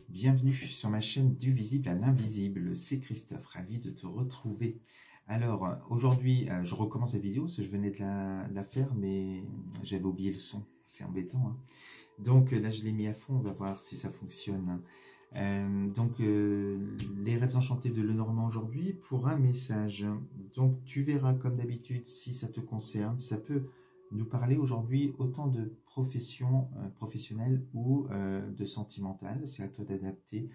Bienvenue sur ma chaîne du visible à l'invisible, c'est Christophe, ravi de te retrouver. Alors aujourd'hui je recommence la vidéo, parce que je venais de la faire mais j'avais oublié le son, c'est embêtant, hein. Donc là je l'ai mis à fond, on va voir si ça fonctionne. Les rêves enchantés de Lenormand aujourd'hui pour un message. Donc tu verras comme d'habitude si ça te concerne, ça peut nous parler aujourd'hui autant de profession professionnelle ou de sentimentale. C'est à toi d'adapter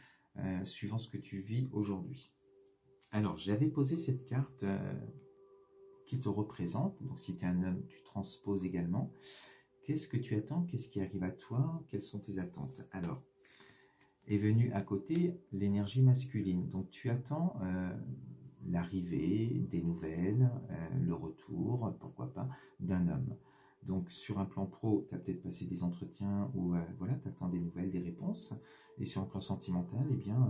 suivant ce que tu vis aujourd'hui. Alors j'avais posé cette carte qui te représente. Donc si tu es un homme, tu transposes également. Qu'est-ce que tu attends? Qu'est-ce qui arrive à toi? Quelles sont tes attentes? Alors, est venue à côté l'énergie masculine. Donc tu attends l'arrivée, des nouvelles, le retour, pourquoi pas, d'un homme. Donc sur un plan pro, tu as peut-être passé des entretiens où voilà, tu attends des nouvelles, des réponses. Et sur un plan sentimental, eh bien,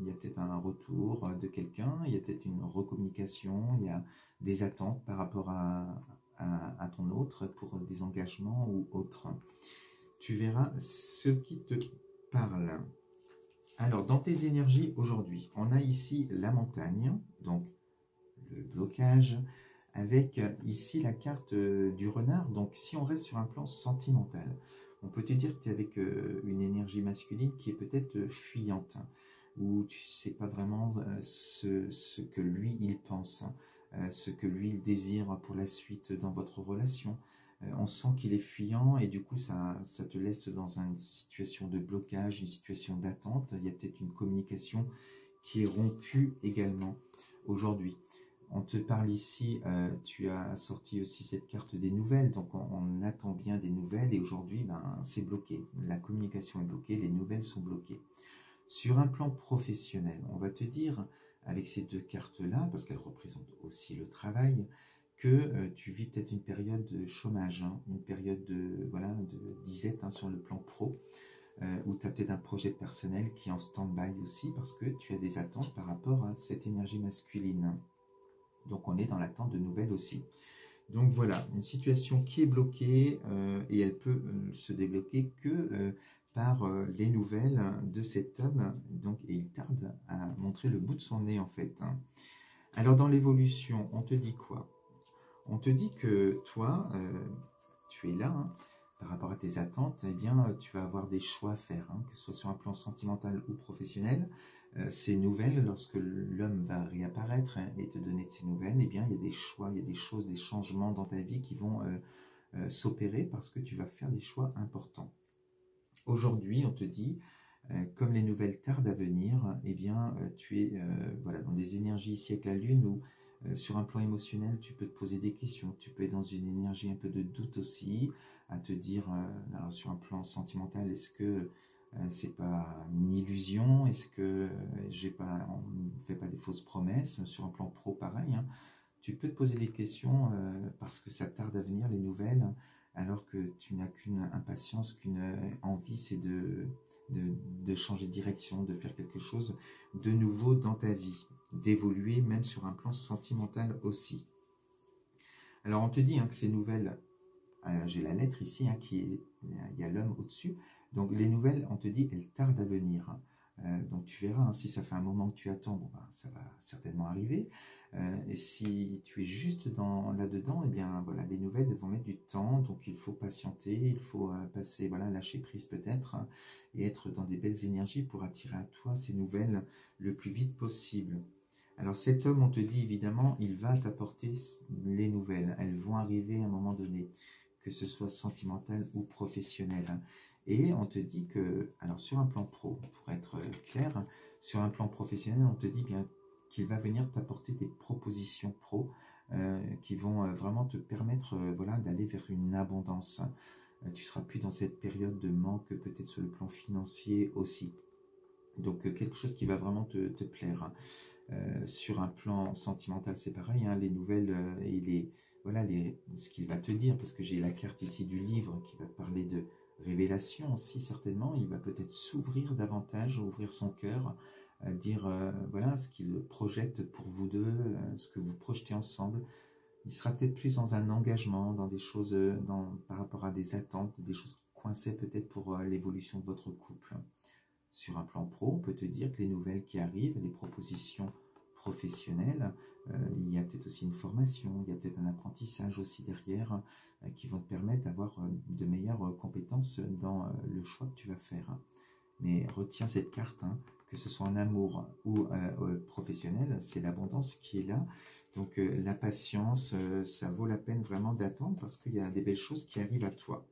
il y a peut-être un retour de quelqu'un, il y a peut-être une recommunication, il y a des attentes par rapport à ton autre pour des engagements ou autres. Tu verras ce qui te parle. Alors, dans tes énergies aujourd'hui, on a ici la montagne, donc le blocage, avec ici la carte du renard. Donc, si on reste sur un plan sentimental, on peut te dire que tu es avec une énergie masculine qui est peut-être fuyante, où tu ne sais pas vraiment ce que lui, il pense, ce que lui, il désire pour la suite dans votre relation. On sent qu'il est fuyant et du coup ça te laisse dans une situation de blocage, une situation d'attente. Il y a peut-être une communication qui est rompue également aujourd'hui. On te parle ici, tu as sorti aussi cette carte des nouvelles, donc on attend bien des nouvelles et aujourd'hui c'est bloqué. La communication est bloquée, les nouvelles sont bloquées. Sur un plan professionnel, on va te dire avec ces deux cartes-là, parce qu'elles représentent aussi le travail, que tu vis peut-être une période de chômage, hein, une période de disette sur le plan pro, où tu as peut-être un projet personnel qui est en stand-by aussi, parce que tu as des attentes par rapport à cette énergie masculine. Donc on est dans l'attente de nouvelles aussi. Donc voilà, une situation qui est bloquée, et elle peut se débloquer que par les nouvelles de cet homme, donc, et il tarde à montrer le bout de son nez en fait. Alors dans l'évolution, on te dit quoi? On te dit que toi, tu es là, hein, par rapport à tes attentes, eh bien, tu vas avoir des choix à faire, hein, que ce soit sur un plan sentimental ou professionnel. Ces nouvelles, lorsque l'homme va réapparaître et te donner de ces nouvelles, eh bien, il y a des choix, il y a des choses, des changements dans ta vie qui vont s'opérer parce que tu vas faire des choix importants. Aujourd'hui, on te dit, comme les nouvelles tardent à venir, eh bien, tu es voilà, dans des énergies ici avec la Lune où sur un plan émotionnel, tu peux te poser des questions, tu peux être dans une énergie un peu de doute aussi, à te dire, alors sur un plan sentimental, est-ce que c'est pas une illusion, est-ce que on ne fait pas des fausses promesses? Sur un plan pro, pareil, hein, tu peux te poser des questions parce que ça tarde à venir, les nouvelles, alors que tu n'as qu'une impatience, qu'une envie, c'est de changer de direction, de faire quelque chose de nouveau dans ta vie, d'évoluer même sur un plan sentimental aussi. Alors on te dit que ces nouvelles, j'ai la lettre ici, il y a l'homme au-dessus, donc les nouvelles, on te dit, elles tardent à venir. Donc tu verras, si ça fait un moment que tu attends, bon, ça va certainement arriver. Et si tu es juste là-dedans, eh bien voilà, les nouvelles elles vont mettre du temps, donc il faut patienter, il faut passer, voilà, lâcher prise peut-être, hein, et être dans des belles énergies pour attirer à toi ces nouvelles le plus vite possible. Alors cet homme, on te dit évidemment, il va t'apporter les nouvelles, elles vont arriver à un moment donné, que ce soit sentimental ou professionnel. Et on te dit que, alors sur un plan pro, pour être clair, sur un plan professionnel, on te dit bien qu'il va venir t'apporter des propositions pro qui vont vraiment te permettre voilà, d'aller vers une abondance. Tu ne seras plus dans cette période de manque, peut-être sur le plan financier aussi. Donc quelque chose qui va vraiment te plaire. Sur un plan sentimental, c'est pareil, hein, les nouvelles et ce qu'il va te dire, parce que j'ai la carte ici du livre qui va te parler de révélation aussi, certainement. Il va peut-être s'ouvrir davantage, ouvrir son cœur, dire voilà ce qu'il projette pour vous deux, ce que vous projetez ensemble. Il sera peut-être plus dans un engagement, dans des choses, par rapport à des attentes, des choses qui coinçaient peut-être pour l'évolution de votre couple. Sur un plan pro, on peut te dire que les nouvelles qui arrivent, les propositions professionnelles, il y a peut-être aussi une formation, il y a peut-être un apprentissage aussi derrière qui vont te permettre d'avoir de meilleures compétences dans le choix que tu vas faire. Mais retiens cette carte, hein, que ce soit en amour ou professionnel, c'est l'abondance qui est là. Donc la patience, ça vaut la peine vraiment d'attendre parce qu'il y a des belles choses qui arrivent à toi.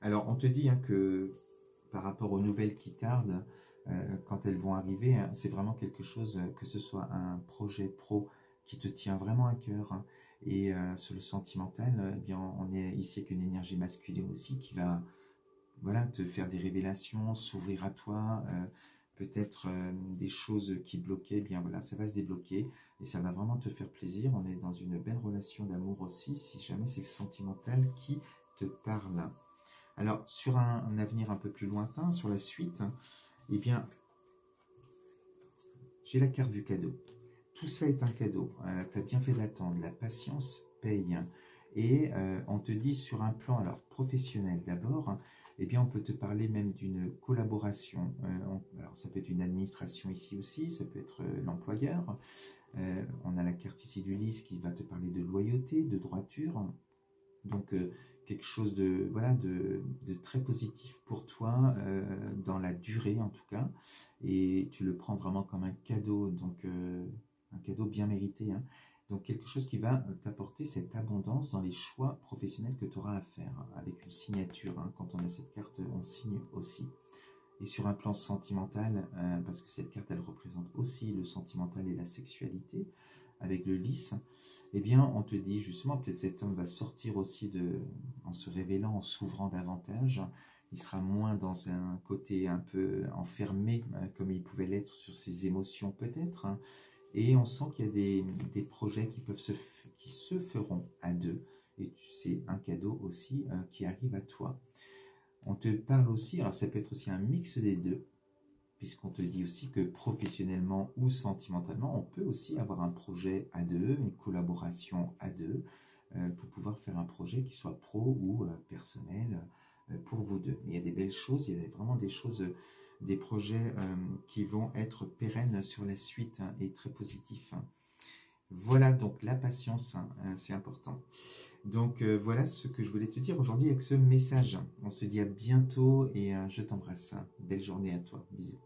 Alors on te dit hein, que par rapport aux nouvelles qui tardent, quand elles vont arriver, hein, c'est vraiment quelque chose, que ce soit un projet pro qui te tient vraiment à cœur, hein, et sur le sentimental, eh bien, on est ici avec une énergie masculine aussi qui va voilà, te faire des révélations, s'ouvrir à toi, peut-être des choses qui bloquaient, eh bien voilà, ça va se débloquer et ça va vraiment te faire plaisir. On est dans une belle relation d'amour aussi, si jamais c'est le sentimental qui te parle. Alors, sur un avenir un peu plus lointain, sur la suite, eh bien, j'ai la carte du cadeau. Tout ça est un cadeau. Tu as bien fait d'attendre. La patience paye. Et on te dit sur un plan alors professionnel d'abord, eh bien, on peut te parler même d'une collaboration. Alors, ça peut être une administration ici aussi, ça peut être l'employeur. On a la carte ici du lys qui va te parler de loyauté, de droiture. Donc, quelque chose de, voilà, de très positif pour toi, dans la durée en tout cas. Et tu le prends vraiment comme un cadeau, donc un cadeau bien mérité, hein. Donc quelque chose qui va t'apporter cette abondance dans les choix professionnels que tu auras à faire, hein, avec une signature, hein. Quand on a cette carte, on signe aussi. Et sur un plan sentimental, parce que cette carte, elle représente aussi le sentimental et la sexualité, avec le lys, eh bien, on te dit justement, peut-être cet homme va sortir aussi en se révélant, en s'ouvrant davantage. Il sera moins dans un côté un peu enfermé, comme il pouvait l'être sur ses émotions peut-être, hein. Et on sent qu'il y a des projets qui se feront à deux. Et c'est un cadeau aussi qui arrive à toi. On te parle aussi, alors ça peut être aussi un mix des deux, puisqu'on te dit aussi que professionnellement ou sentimentalement, on peut aussi avoir un projet à deux, une collaboration à deux, pour pouvoir faire un projet qui soit pro ou personnel pour vous deux. Il y a des belles choses, il y a vraiment des choses, des projets qui vont être pérennes sur la suite, hein, et très positifs, hein. Voilà, donc la patience, hein, c'est important. Donc voilà ce que je voulais te dire aujourd'hui avec ce message. On se dit à bientôt et je t'embrasse. Belle journée à toi. Bisous.